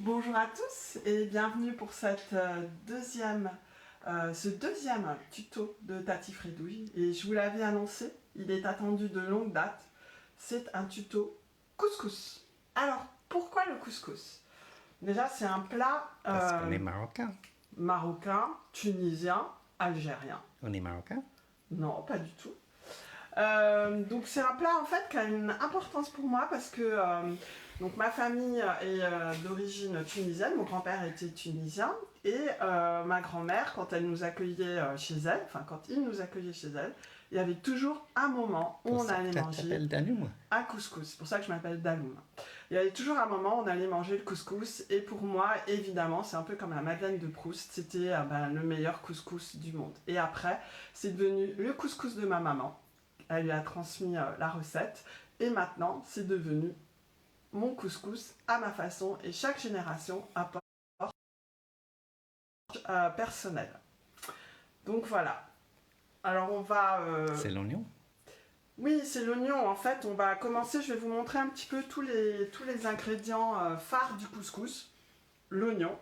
Bonjour à tous et bienvenue pour ce deuxième tuto de Tati Fredouille. Et je vous l'avais annoncé, il est attendu de longue date. C'est un tuto couscous. Alors, pourquoi le couscous? Déjà, c'est un plat Parce qu'on est marocain. marocain, tunisien, algérien. On est marocain? Non, pas du tout. Donc c'est un plat en fait qui a une importance pour moi parce que donc ma famille est d'origine tunisienne, mon grand-père était tunisien et ma grand-mère quand elle nous accueillait chez elle, enfin quand il nous accueillait chez elle, il y avait toujours un moment où on allait manger un couscous. C'est pour ça que je m'appelle Daloum. Il y avait toujours un moment où on allait manger le couscous et pour moi évidemment c'est un peu comme la Madeleine de Proust, c'était le meilleur couscous du monde. Et après c'est devenu le couscous de ma maman. Elle lui a transmis la recette et maintenant c'est devenu mon couscous à ma façon et chaque génération apporte personnel. Donc voilà. Alors on va... C'est l'oignon? Oui, c'est l'oignon. En fait, on va commencer. Je vais vous montrer un petit peu tous les ingrédients phares du couscous. L'oignon.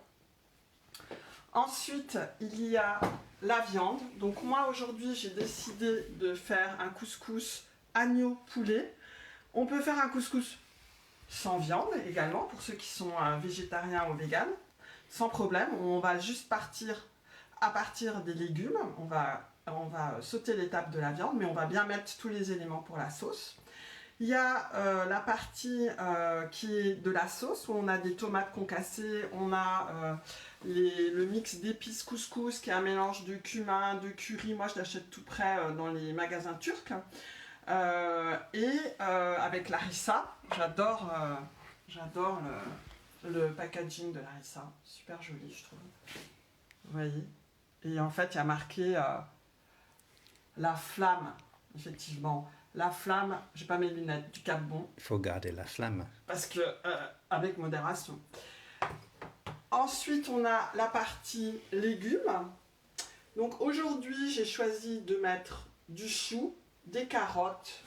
Ensuite, il y a la viande. Donc moi aujourd'hui, j'ai décidé de faire un couscous agneau-poulet. On peut faire un couscous sans viande également, pour ceux qui sont végétariens ou véganes, sans problème. On va juste partir à partir des légumes. On va sauter l'étape de la viande, mais on va bien mettre tous les éléments pour la sauce. Il y a la partie qui est de la sauce, où on a des tomates concassées, on a le mix d'épices couscous, qui est un mélange de cumin, de curry. Moi, je l'achète tout près dans les magasins turcs. Avec l'harissa, j'adore le packaging de l'harissa, super joli je trouve. Vous voyez. Et en fait il y a marqué la flamme, effectivement. La flamme, j'ai pas mes lunettes, du Cap Bon. Il faut garder la flamme. Parce que, avec modération. Ensuite on a la partie légumes. Donc aujourd'hui j'ai choisi de mettre du chou, des carottes,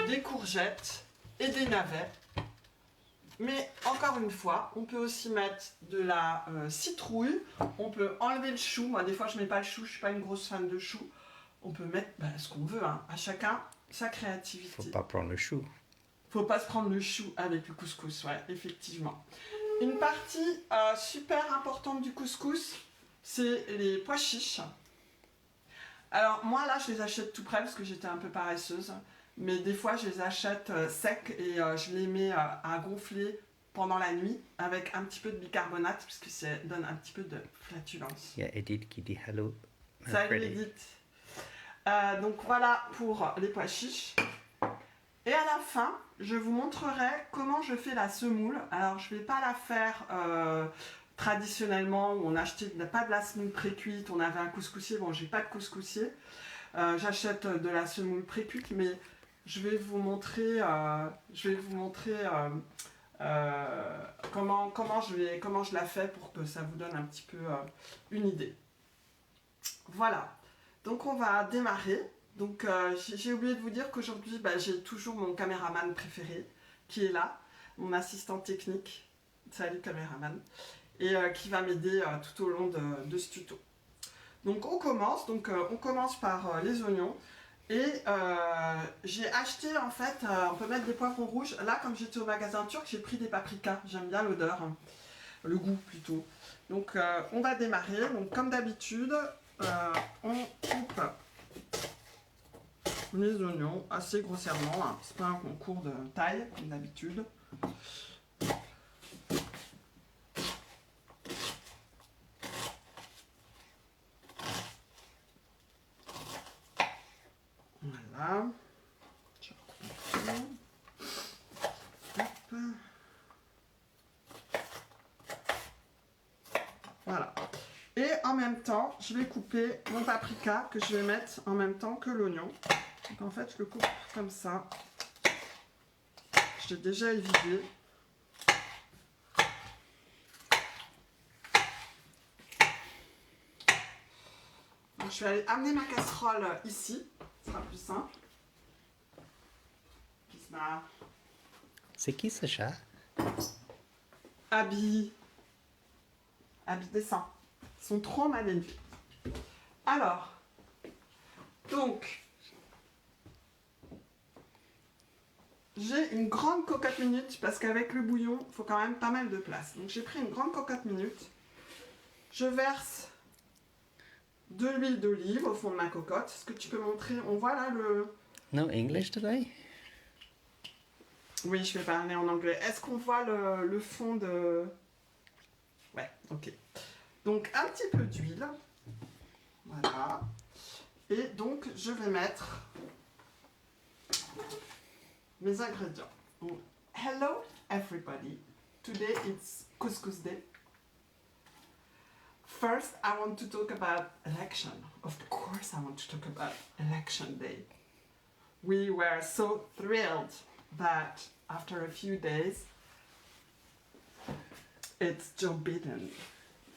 des courgettes et des navets. Mais encore une fois, on peut aussi mettre de la citrouille. On peut enlever le chou. Moi, des fois, je ne mets pas le chou. Je ne suis pas une grosse fan de chou. On peut mettre ce qu'on veut. Hein. À chacun, sa créativité. Il ne faut pas prendre le chou. Faut pas se prendre le chou avec le couscous, ouais, effectivement. Une partie super importante du couscous, c'est les pois chiches. Alors moi là je les achète tout près parce que j'étais un peu paresseuse, mais des fois je les achète secs et je les mets à gonfler pendant la nuit avec un petit peu de bicarbonate parce que ça donne un petit peu de flatulence. Il y a Edith qui dit hello. Salut Edith. Donc voilà pour les pois chiches. Et à la fin, je vous montrerai comment je fais la semoule. Alors je ne vais pas la faire traditionnellement où on achetait pas de la semoule pré-cuite, on avait un couscoussier. Bon, j'ai pas de couscoussier. J'achète de la semoule pré-cuite, mais je vais vous montrer, comment je la fais pour que ça vous donne un petit peu une idée. Voilà. Donc on va démarrer. Donc j'ai oublié de vous dire qu'aujourd'hui j'ai toujours mon caméraman préféré qui est là, mon assistant technique. Salut caméraman. Et qui va m'aider tout au long de ce tuto. Donc on commence par les oignons. Et j'ai acheté en fait, on peut mettre des poivrons rouges. Là comme j'étais au magasin turc, j'ai pris des paprikas. J'aime bien l'odeur, hein. Le goût plutôt. Donc on va démarrer. Donc comme d'habitude, on coupe les oignons assez grossièrement. Hein. C'est pas un concours de taille comme d'habitude. Voilà. Voilà. Et en même temps, je vais couper mon paprika que je vais mettre en même temps que l'oignon. Donc en fait, je le coupe comme ça. Je l'ai déjà évidé. Donc, je vais aller amener ma casserole ici. Ce sera plus simple. C'est qui ce chat? Abby. Abby, descends. Ils sont trop mal élevés. Alors, donc, j'ai une grande cocotte minute parce qu'avec le bouillon, il faut quand même pas mal de place. Donc, j'ai pris une grande cocotte minute. Je verse de l'huile d'olive au fond de ma cocotte. Est-ce que tu peux montrer? On voit là le... No English today? Oui, je vais parler en anglais. Est-ce qu'on voit le fond de... Ouais, ok. Donc, un petit peu d'huile. Voilà. Et donc, je vais mettre mes ingrédients. Donc, hello, everybody. Today, it's couscous day. First, I want to talk about election. Of course, I want to talk about election day. We were so thrilled that after a few days, it's Joe Biden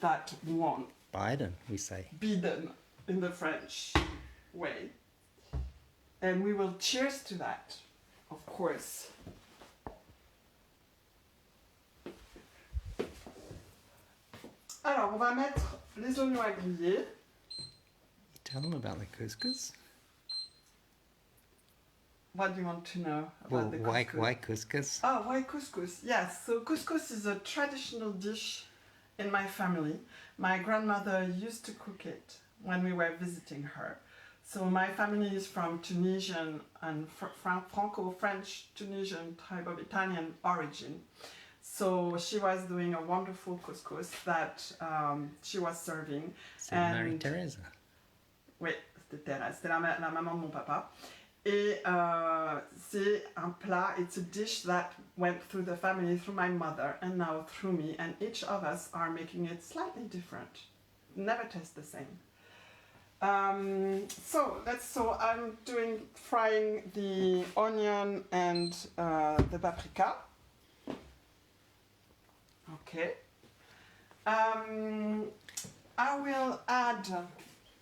that won. Biden, we say. Biden in the French way. And we will cheers to that, of course. Alors, on va mettre les oignons à griller. You tell them about the couscous? What do you want to know about Well, the why couscous? couscous? Oh, why couscous? Yes, so couscous is a traditional dish in my family. My grandmother used to cook it when we were visiting her. So my family is from Tunisian and Franco-French Tunisian type of Italian origin. So she was doing a wonderful couscous that she was serving. C'est Marie Teresa. Oui, c'était Thérèse, c'était la maman de mon papa. Et c'est un plat, it's a dish that went through the family, through my mother, and now through me, and each of us are making it slightly different. Never tastes the same. So I'm frying the onion and the paprika. Okay. I will add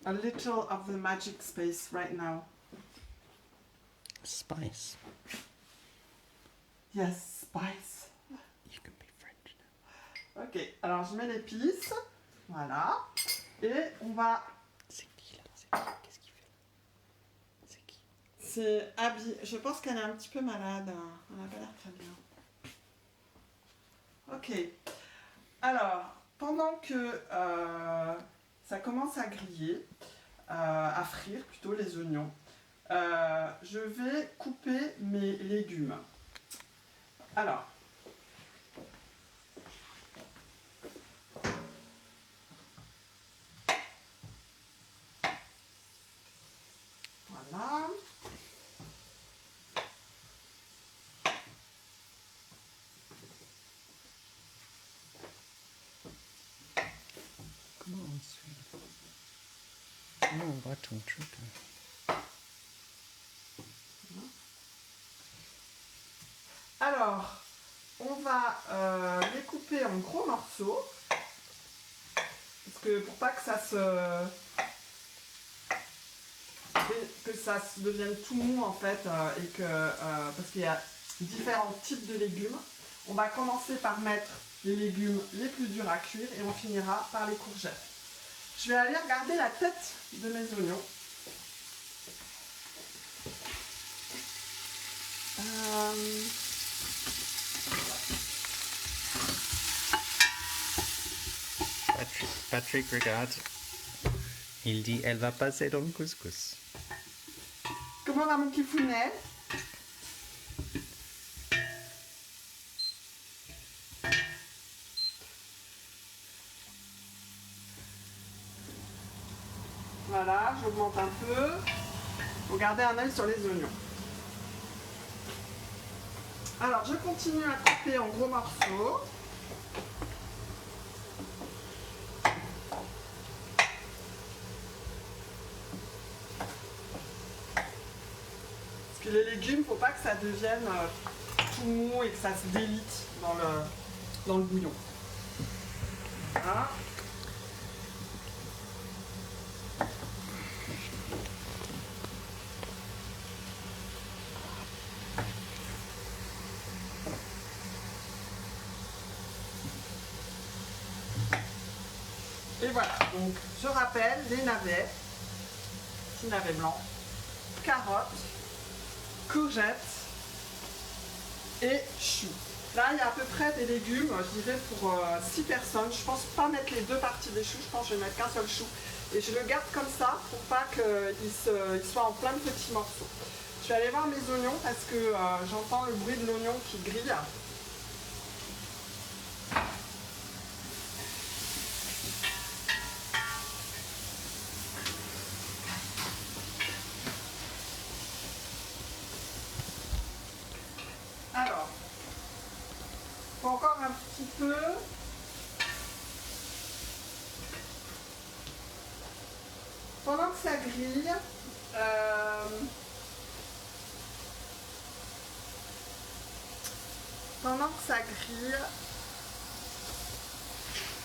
a little of the magic space right now. Spice. Yes, spice. You can be French now. Ok, alors je mets l'épice. Voilà. Et on va... C'est qui là? C'est qui? Qu'est-ce qu'il fait là? C'est qui? C'est Abby. Je pense qu'elle est un petit peu malade. Elle n'a pas l'air très bien. Ok. Alors, pendant que ça commence à griller, à frire plutôt les oignons, je vais couper mes légumes. Alors, voilà. Comment on se fait? Comment on voit ton truc là? Alors, on va les couper en gros morceaux. Parce que pour pas que ça se devienne tout mou en fait, et que parce qu'il y a différents types de légumes. On va commencer par mettre les légumes les plus durs à cuire et on finira par les courgettes. Je vais aller regarder la tête de mes oignons. Patrick, regarde. Il dit elle va passer dans le couscous. Comment va mon kifounet? Voilà, j'augmente un peu. Faut garder un œil sur les oignons. Alors, je continue à couper en gros morceaux. Parce que les légumes, faut pas que ça devienne tout mou et que ça se délite dans le bouillon. Voilà. voilà, donc je rappelle les navets, petits navets blancs, carottes, courgettes et choux. Là, il y a à peu près des légumes, je dirais pour 6 personnes. Je pense pas mettre les deux parties des choux, je pense que je vais mettre qu'un seul chou. Et je le garde comme ça pour pas qu'il soit en plein de petits morceaux. Je vais aller voir mes oignons parce que j'entends le bruit de l'oignon qui grille. Alors, faut encore un petit peu. Pendant que ça grille,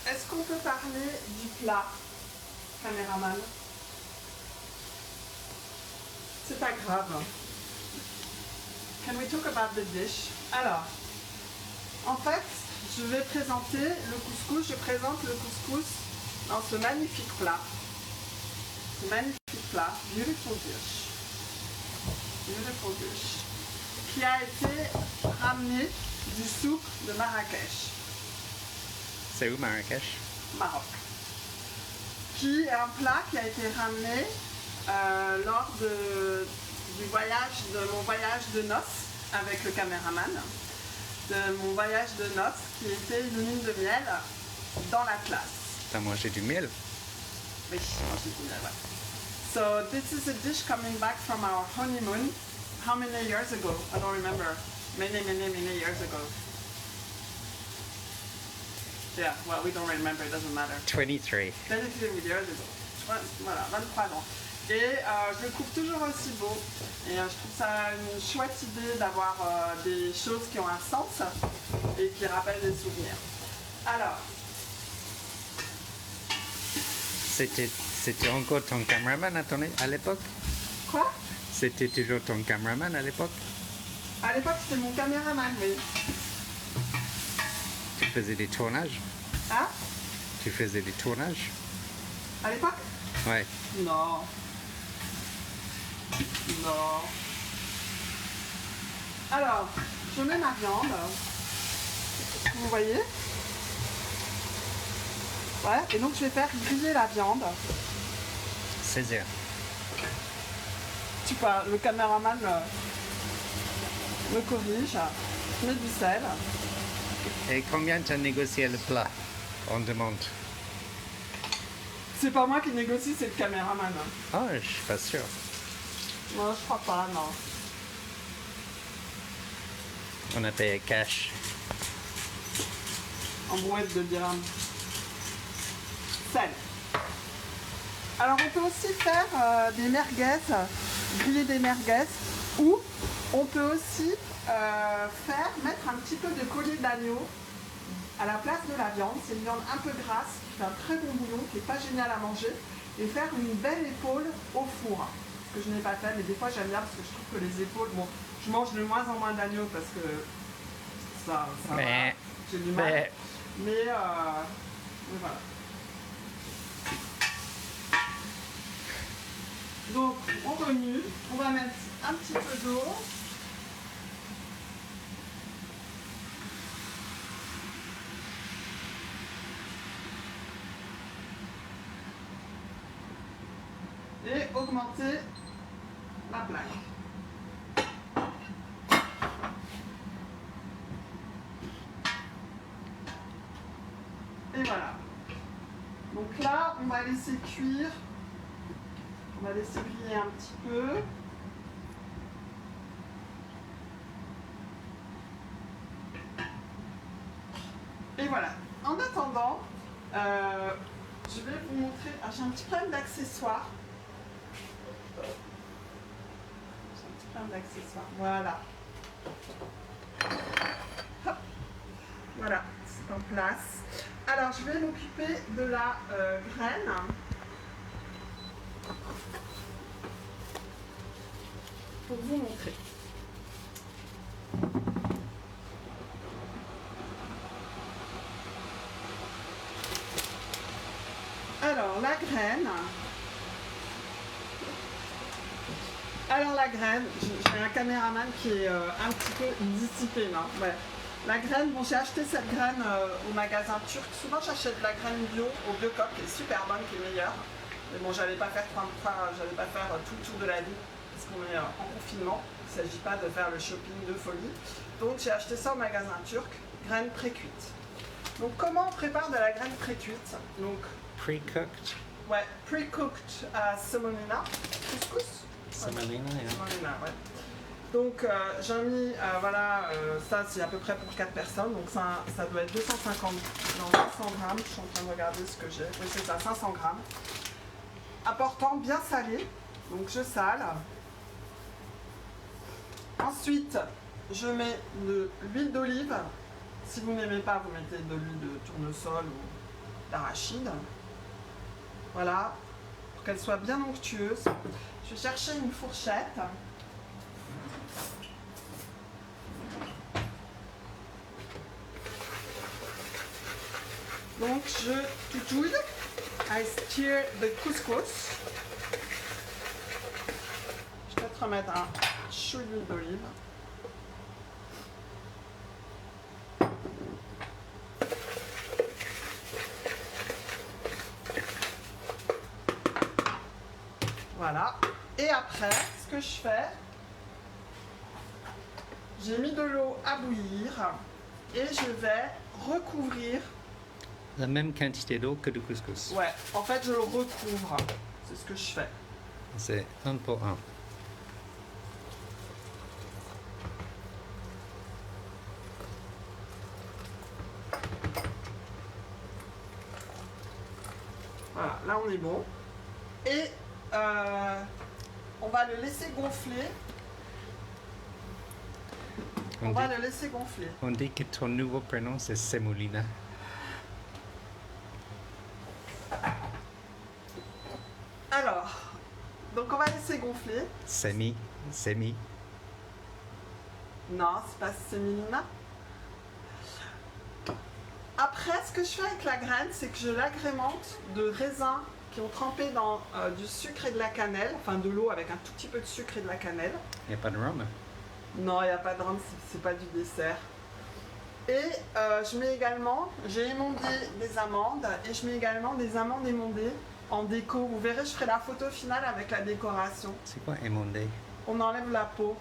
est-ce qu'on peut parler du plat, caméraman? C'est pas grave. Can we talk about the dish? Alors, en fait, je vais présenter le couscous. Je présente le couscous dans ce magnifique plat. Ce magnifique plat, beautiful dish, qui a été ramené du souk de Marrakech. C'est où Marrakech? Maroc. Qui est un plat qui a été ramené lors de mon voyage de noces avec le caméraman. De mon voyage de noces qui était une lune de miel dans la classe. T'as mangé du miel? Oui, j'ai du miel, ouais. So this is a dish coming back from our honeymoon. How many years ago? I don't remember. Many years ago. Yeah, well, we don't remember, it doesn't matter. 23. 23 years ago. Voilà, 23 ans. Et je le trouve toujours aussi beau. Et je trouve ça une chouette idée d'avoir des choses qui ont un sens et qui rappellent des souvenirs. Alors. C'était encore ton cameraman à l'époque? Quoi? C'était toujours ton cameraman à l'époque? À l'époque, c'était mon caméraman, oui. Tu faisais des tournages? Hein? Tu faisais des tournages? À l'époque? Ouais. Non. Non. Alors, je mets ma viande. Vous voyez? Ouais, et donc je vais faire griller la viande. 16 heures. Tu parles, le caméraman me corrige. Je mets du sel. Et combien tu as négocié le plat? On demande. C'est pas moi qui négocie, c'est le caméraman. Ah, je suis pas sûr. Non, je crois pas, non. On a payé cash. En brouette de dirhams. Sel. Alors on peut aussi faire des merguez, griller des merguez, ou on peut aussi mettre un petit peu de collier d'agneau à la place de la viande. C'est une viande un peu grasse, qui fait un très bon bouillon, qui n'est pas génial à manger, et faire une belle épaule au four. Ce que je n'ai pas fait, mais des fois j'aime bien parce que je trouve que les épaules, bon, je mange de moins en moins d'agneau parce que ça va, j'ai du mal. Mais voilà. Donc on remue, on va mettre un petit peu d'eau. Et augmenter la plaque. Et voilà. Donc là, on va laisser cuire. On va laisser griller un petit peu. Et voilà. En attendant, je vais vous montrer. Ah, j'ai un petit problème d'accessoires. Voilà. Hop. Voilà, c'est en place. Alors, je vais m'occuper de la graine. Pour vous montrer. graine. Alors la graine, j'ai un caméraman qui est un petit peu dissipé là. Ouais. La graine, bon j'ai acheté cette graine au magasin turc. Souvent j'achète de la graine bio au Biocoq qui est super bonne, qui est meilleure. Mais bon j'allais pas faire tout le tour de la ville parce qu'on est en confinement. Il ne s'agit pas de faire le shopping de folie. Donc j'ai acheté ça au magasin turc, graine pré-cuite. Donc comment on prépare de la graine pré-cuite? Donc Pre-cooked. ouais, pre-cooked semolina, couscous. Semolina, yeah. Semolina, ouais. Donc j'ai mis, voilà, ça c'est à peu près pour 4 personnes, donc ça doit être 250, non 500 grammes, je suis en train de regarder ce que j'ai, oui c'est ça, 500 grammes. Important, bien salé, donc je sale. Ensuite, je mets de l'huile d'olive, si vous n'aimez pas, vous mettez de l'huile de tournesol ou d'arachide. Voilà, pour qu'elle soit bien onctueuse. Je vais chercher une fourchette. Donc je toutouille. I stir the couscous. Je vais peut-être remettre un chou d'huile d'olive. Voilà. Et après, ce que je fais, j'ai mis de l'eau à bouillir et je vais recouvrir. La même quantité d'eau que du couscous. Ouais, en fait, je le recouvre. C'est ce que je fais. C'est 1 pour 1. Voilà, là on est bon. Et on va le laisser gonfler. On va le laisser gonfler. On dit que ton nouveau prénom c'est Semolina. Alors, donc on va laisser gonfler. Semi. Non, c'est pas sémilina. Après, ce que je fais avec la graine, c'est que je l'agrémente de raisins qui ont trempé dans du sucre et de la cannelle, enfin de l'eau avec un tout petit peu de sucre et de la cannelle. Il n'y a pas de rhum. Non, il n'y a pas de rhum, c'est pas du dessert. Et je mets également, j'ai émondé des amandes et je mets également des amandes émondées en déco. Vous verrez, je ferai la photo finale avec la décoration. C'est quoi émondé? On enlève la peau.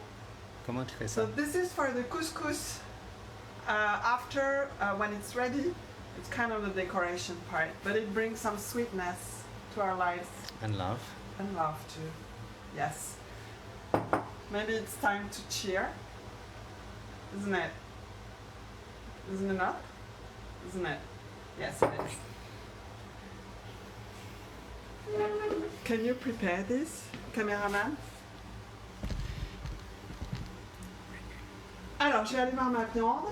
Comment tu fais ça? So this is for the couscous. After, when it's ready, it's kind of the decoration part, but it brings some sweetness to our lives. And love. And love too. Yes. Maybe it's time to cheer. Isn't it? Isn't it not? Isn't it? Yes, it is. Can you prepare this, cameraman? Alors, je vais aller voir ma viande.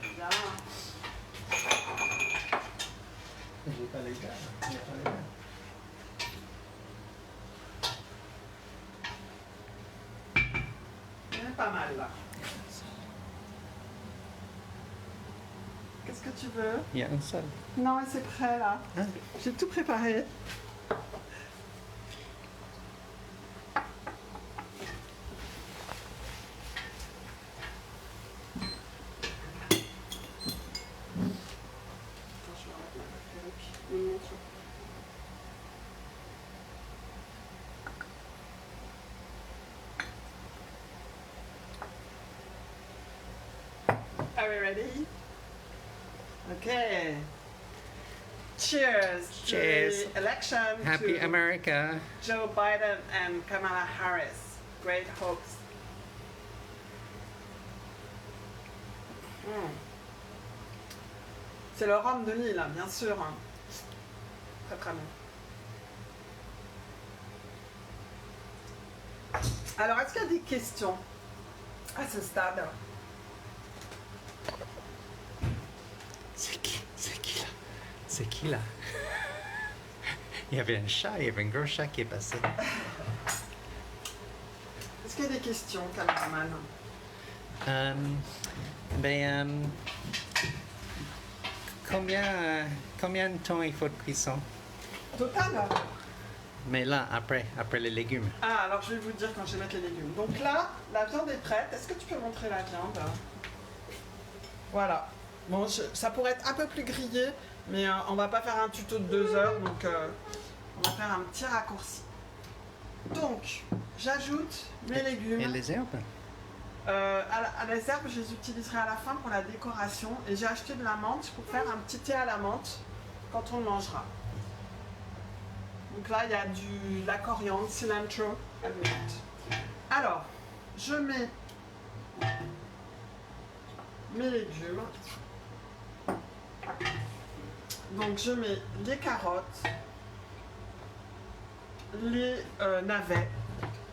Bien. J'ai pas les gars. Il y en a pas mal là. Qu'est-ce que tu veux? Il y a un seul. Non, c'est prêt là. Ah. J'ai tout préparé. Are we ready? Okay. Cheers. Cheers. To the election. Happy to America. Joe Biden and Kamala Harris. Great hopes. C'est le rhum de Lille, hein, bien sûr. Hein. Très très bon. Alors, est-ce qu'il y a des questions à ce stade? C'est qui là? C'est qui là? Il y avait un chat, il y avait un gros chat qui est passé. Est-ce qu'il y a des questions, cameraman? Ben, combien de temps il faut de cuisson? Total. Mais là, après les légumes. Ah, alors je vais vous dire quand je vais mettre les légumes. Donc là, la viande est prête. Est-ce que tu peux montrer la viande? Voilà. Bon, ça pourrait être un peu plus grillé, mais on va pas faire un tuto de 2 heures, donc on va faire un petit raccourci. Donc, j'ajoute mes légumes. Et les herbes? À les herbes, je les utiliserai à la fin pour la décoration. Et j'ai acheté de la menthe pour faire un petit thé à la menthe quand on le mangera. Donc là, il y a de la coriandre, cilantro, et menthe. Alors, je mets mes légumes. Donc, je mets les carottes, les navets.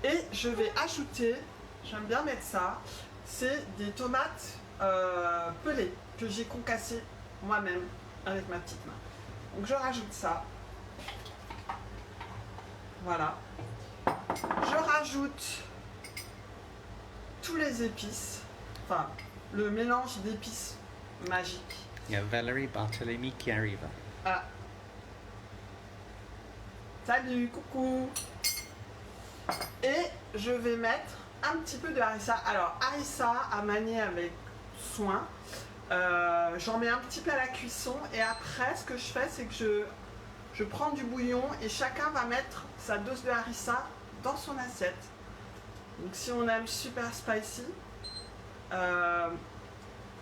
Et je vais ajouter, j'aime bien mettre ça, c'est des tomates pelées que j'ai concassées moi-même avec ma petite main. Donc je rajoute ça. Voilà. Je rajoute tous les épices, enfin le mélange d'épices magiques. Il y a Valérie Barthélemy qui arrive. Ah. Salut, coucou. Et je vais mettre un petit peu de harissa. Alors, harissa à manier avec soin. J'en mets un petit peu à la cuisson. Et après, ce que je fais, c'est que je prends du bouillon et chacun va mettre sa dose de harissa dans son assiette. Donc, si on aime super spicy,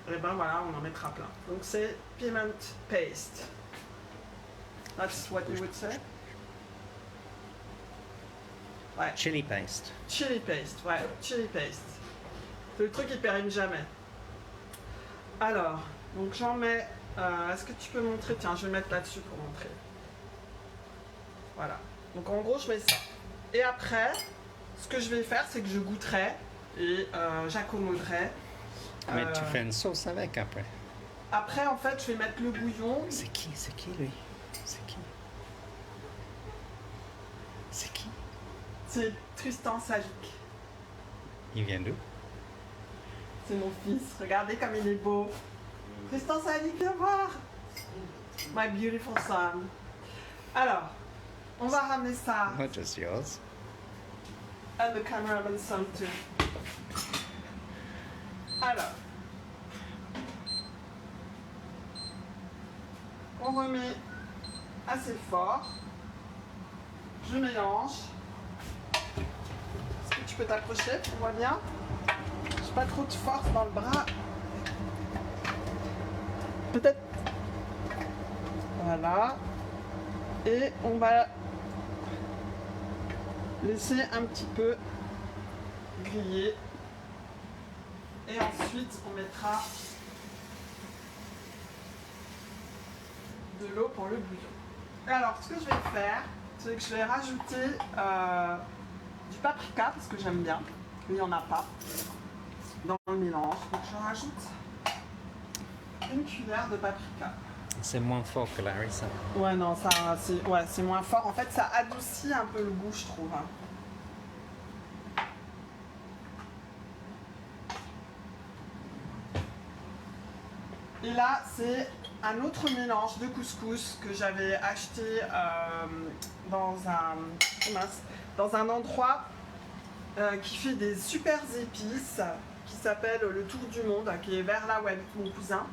et ben voilà, on en mettra plein. Donc, c'est piment paste. That's what you would say? Ouais. Chili paste. Chili paste, ouais, chili paste. C'est le truc qui périme jamais. Alors, donc j'en mets. Est-ce que tu peux montrer? Tiens, je vais mettre là-dessus pour montrer. Voilà. Donc en gros, je mets ça. Et après, ce que je vais faire, c'est que je goûterai et j'accommoderai. Mais tu fais une sauce avec après. Après, en fait, je vais mettre le bouillon. C'est qui lui? C'est qui? C'est qui? C'est Tristan Salic. Il vient d'où? C'est mon fils. Regardez comme il est beau. Tristan Salic, viens voir. My beautiful son. Alors, on va ramener ça. Not just yours. And the cameraman's son too. Alors, on remet assez fort. Je mélange. Est-ce que tu peux t'approcher? On voit bien. J'ai pas trop de force dans le bras. Peut-être. Voilà. Et on va laisser un petit peu griller. Et ensuite, on mettra de l'eau pour le bouillon. Alors, ce que je vais faire, c'est que je vais rajouter du paprika, parce que j'aime bien. Il n'y en a pas dans le mélange. Donc, je rajoute une cuillère de paprika. C'est moins fort que la harissa. Ouais, non, ça, c'est moins fort. En fait, ça adoucit un peu le goût, je trouve. Et là, c'est un autre mélange de couscous que j'avais acheté dans un endroit qui fait des super épices, qui s'appelle le Tour du Monde, qui est vers là où habite mon cousin.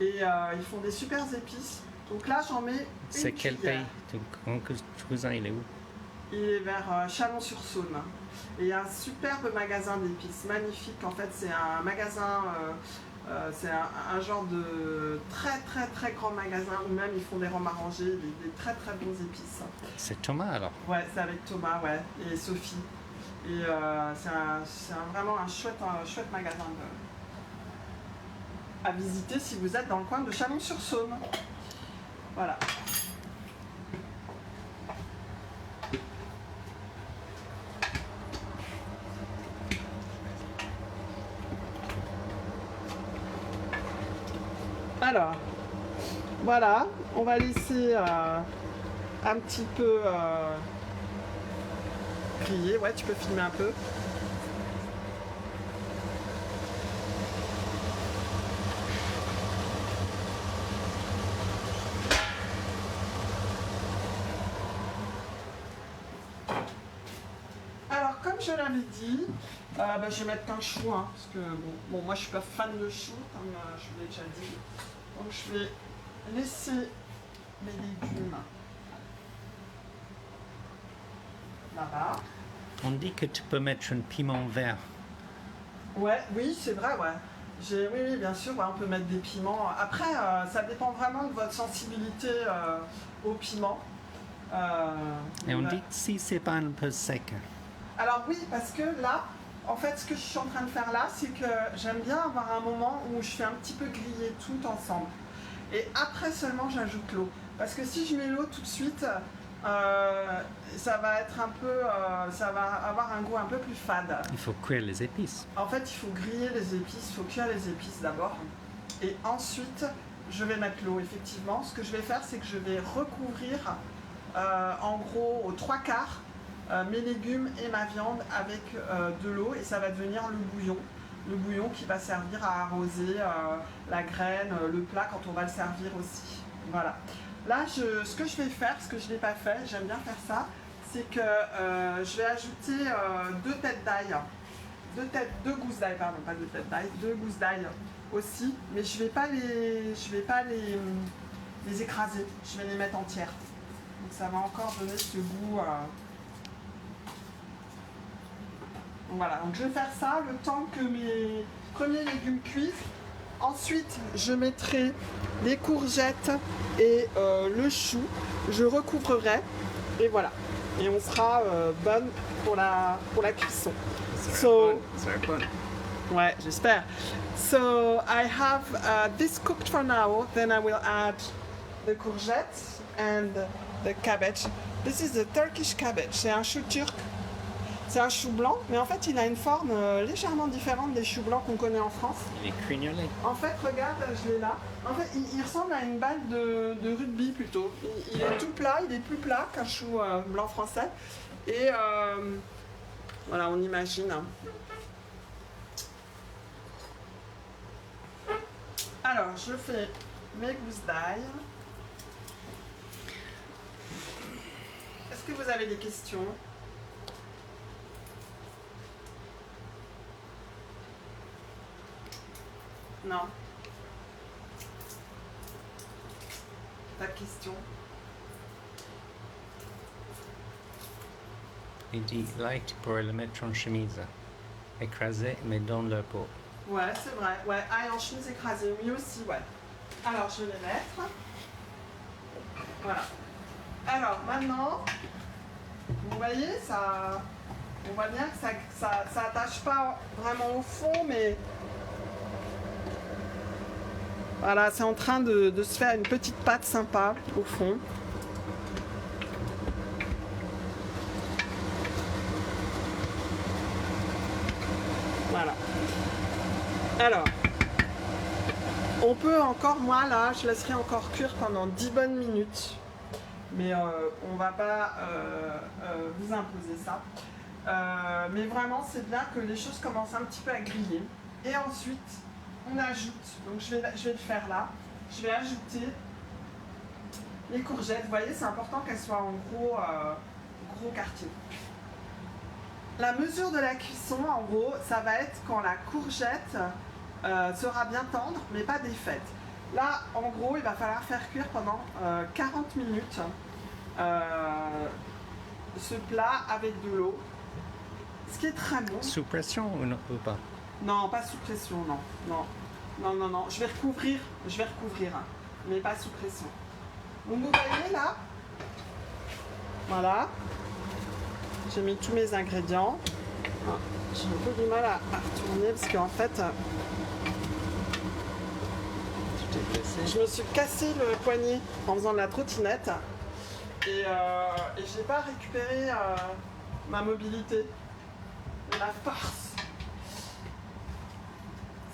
Et ils font des super épices. Donc là, j'en mets une C'est quel cuillère. pays? Ton cousin, il est où? Il est vers Chalon-sur-Saône. Et il y a un superbe magasin d'épices, magnifique. En fait, c'est un magasin, c'est un genre de très très très grand magasin où même ils font des rhums arrangés, des très très bons épices. C'est Thomas alors? Ouais, c'est avec Thomas, ouais, et Sophie. Et c'est vraiment un chouette magasin à visiter si vous êtes dans le coin de Chalon-sur-Saône. Voilà. Alors, voilà, on va laisser un petit peu griller. Ouais, tu peux filmer un peu. je l'avais dit, je vais mettre qu'un chou, hein, parce que bon, moi je suis pas fan de chou, comme je vous l'ai déjà dit. Donc je vais laisser mes légumes là-bas. On dit que tu peux mettre un piment vert. Ouais, oui, c'est vrai, ouais. Oui, bien sûr, ouais, on peut mettre des piments. Après, ça dépend vraiment de votre sensibilité au piment. Et on dit que si c'est pas un peu sec. Alors oui, parce que là, en fait, ce que je suis en train de faire là, c'est que j'aime bien avoir un moment où je fais un petit peu griller tout ensemble. Et après seulement, j'ajoute l'eau. Parce que si je mets l'eau tout de suite, ça va être un peu, ça va avoir un goût un peu plus fade. Il faut cuire les épices. En fait, il faut griller les épices, il faut cuire les épices d'abord. Et ensuite, je vais mettre l'eau, effectivement. Ce que je vais faire, c'est que je vais recouvrir, en gros, aux 3/4, mes légumes et ma viande avec de l'eau. Et ça va devenir le bouillon. Le bouillon qui va servir à arroser la graine, le plat quand on va le servir aussi. Voilà. Là, ce que je vais faire, ce que je n'ai pas fait, j'aime bien faire ça, c'est que je vais ajouter 2 têtes d'ail. 2 gousses d'ail, pardon, pas 2 têtes d'ail, 2 gousses d'ail aussi, mais je vais pas les écraser, je vais les mettre entières. Donc ça va encore donner ce goût. Voilà, donc je vais faire ça le temps que mes premiers légumes cuisent. Ensuite, je mettrai les courgettes et le chou. Je recouvrerai et voilà. Et on sera bonne pour la cuisson. Ouais, j'espère. So I have this cooked for now. Then I will add the courgettes and the cabbage. This is the Turkish cabbage. C'est un chou turc. C'est un chou blanc, mais en fait, il a une forme légèrement différente des choux blancs qu'on connaît en France. Il est crignolé. En fait, regarde, je l'ai là. En fait, il ressemble à une balle de rugby plutôt. Il est tout plat, il est plus plat qu'un chou blanc français. Et voilà, on imagine. Alors, je fais mes gousses d'ail. Est-ce que vous avez des questions ? Non. Pas de question. Il dit là, tu pourrais le mettre en chemise. Écrasé, mais dans le pot. Ouais, c'est vrai. Ouais, ail en chemise écrasée, oui aussi, ouais. Alors, je vais les mettre. Voilà. Alors, maintenant, vous voyez, ça... On voit bien que ça attache pas vraiment au fond, mais... Voilà, c'est en train de se faire une petite pâte sympa au fond. Voilà. Alors, on peut encore, moi là, je laisserai encore cuire pendant 10 bonnes minutes. Mais on va pas vous imposer ça. Mais vraiment, c'est bien que les choses commencent un petit peu à griller. Et ensuite, on ajoute, donc je vais le faire là, je vais ajouter les courgettes. Vous voyez, c'est important qu'elles soient en gros quartier. La mesure de la cuisson, en gros, ça va être quand la courgette sera bien tendre, mais pas défaite. Là, en gros, il va falloir faire cuire pendant 40 minutes ce plat avec de l'eau, ce qui est très bon. Sous pression ou pas? Non, pas sous pression, non. Non. Je vais recouvrir, hein, mais pas sous pression. Donc vous voyez là, voilà, j'ai mis tous mes ingrédients. Ah, j'ai un peu du mal à retourner parce qu'en fait, je me suis cassé le poignet en faisant de la trottinette et j'ai pas récupéré ma mobilité, ma force.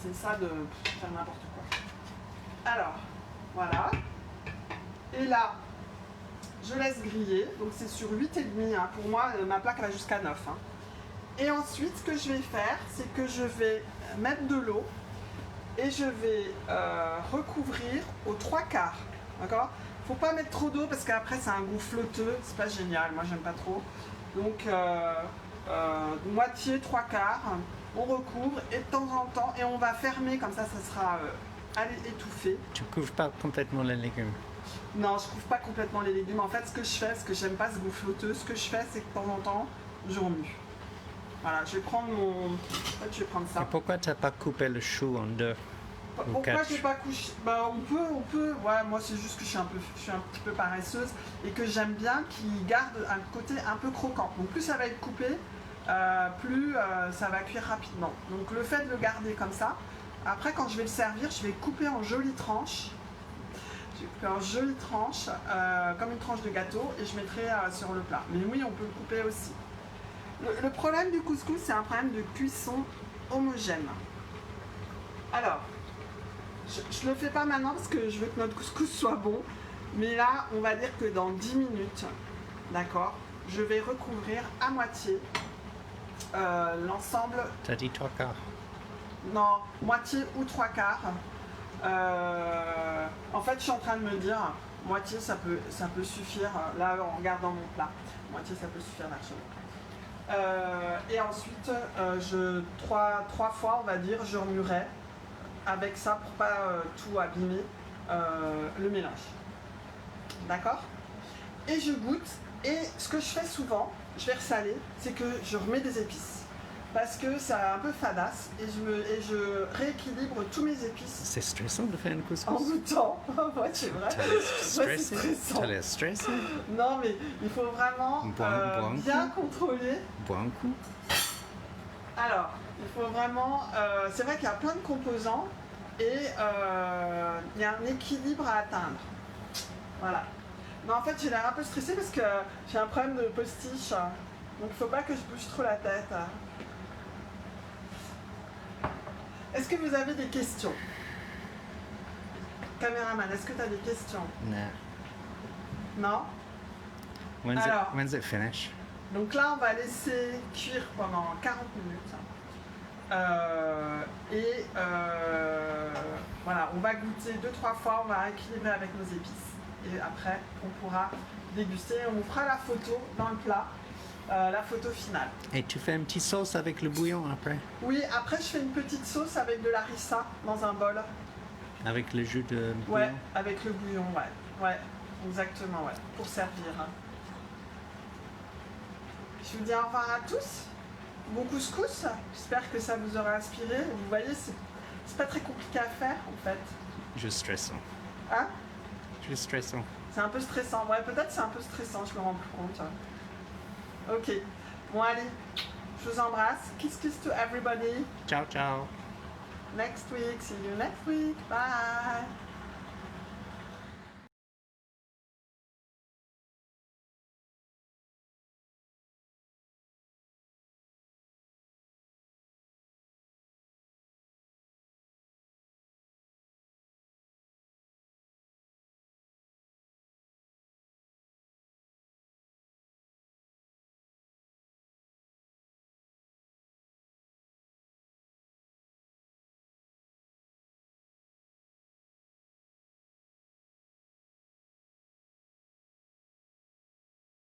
C'est ça de faire n'importe quoi. Alors, voilà. Et là, je laisse griller. Donc c'est sur 8,5. Hein. Pour moi, ma plaque va jusqu'à 9. Hein. Et ensuite, ce que je vais faire, c'est que je vais mettre de l'eau et je vais recouvrir aux 3/4. D'accord ? Faut pas mettre trop d'eau parce qu'après, c'est un goût flotteux. C'est pas génial. Moi, j'aime pas trop. Donc, moitié, trois quarts. On recouvre et de temps en temps, et on va fermer, comme ça sera étouffé. Tu couvres pas complètement les légumes. Non, je couvre pas complètement les légumes. En fait, ce que je fais, ce que j'aime pas ce goût flotteux, ce que je fais, c'est que de temps en temps, je remue. Voilà, je vais prendre mon... En fait, je vais prendre ça. Et pourquoi tu n'as pas coupé le chou en deux? Pourquoi j'ai pas couché? Bah on peut. Ouais, moi c'est juste que je suis un petit peu paresseuse et que j'aime bien qu'il garde un côté un peu croquant. Donc plus ça va être coupé, plus ça va cuire rapidement. Donc le fait de le garder comme ça, après quand je vais le servir, je vais couper en jolies tranches. Je vais couper en jolies tranches, comme une tranche de gâteau, et je mettrai sur le plat. Mais oui, on peut le couper aussi. Le problème du couscous, c'est un problème de cuisson homogène. Alors, je ne le fais pas maintenant parce que je veux que notre couscous soit bon. Mais là, on va dire que dans 10 minutes, d'accord, je vais recouvrir à moitié l'ensemble. T'as dit trois quarts. Non, moitié ou trois quarts. En fait, je suis en train de me dire, moitié ça peut suffire. Là, en regardant mon plat, moitié ça peut suffire largement. Et ensuite, trois fois, on va dire, je remuerai avec ça pour pas tout abîmer le mélange. D'accord? Et je goûte. Et ce que je fais souvent, je vais ressaler, c'est que je remets des épices. Parce que c'est un peu fadasse et je rééquilibre tous mes épices. C'est stressant de faire une couscous. En goûtant. Ouais, c'est vrai. T'as l'air stressé. Non, mais il faut vraiment bien contrôler. Bois un coup. Alors, il faut vraiment... c'est vrai qu'il y a plein de composants et il y a un équilibre à atteindre. Voilà. Mais en fait, j'ai l'air un peu stressée parce que j'ai un problème de postiche. Donc, il ne faut pas que je bouge trop la tête. Est-ce que vous avez des questions? Caméraman, est-ce que tu as des questions? Non. Non? When's it finish? Donc là, on va laisser cuire pendant 40 minutes. Voilà, on va goûter 2-3 fois, on va rééquilibrer avec nos épices. Et après, on pourra déguster. On fera la photo dans le plat, la photo finale. Et tu fais une petite sauce avec le bouillon après? Oui, après je fais une petite sauce avec de la harissa dans un bol. Avec le jus de bouillon? Ouais, avec le bouillon, ouais. Ouais, exactement, ouais, pour servir. Je vous dis au revoir à tous. Bon couscous, j'espère que ça vous aura inspiré. Vous voyez, c'est pas très compliqué à faire en fait. Juste stressant. Hein? Juste stressant. C'est un peu stressant. Ouais, peut-être c'est un peu stressant, je me rends plus compte. Ok. Bon, allez, je vous embrasse. Kiss to everybody. Ciao, ciao. Next week. See you next week. Bye.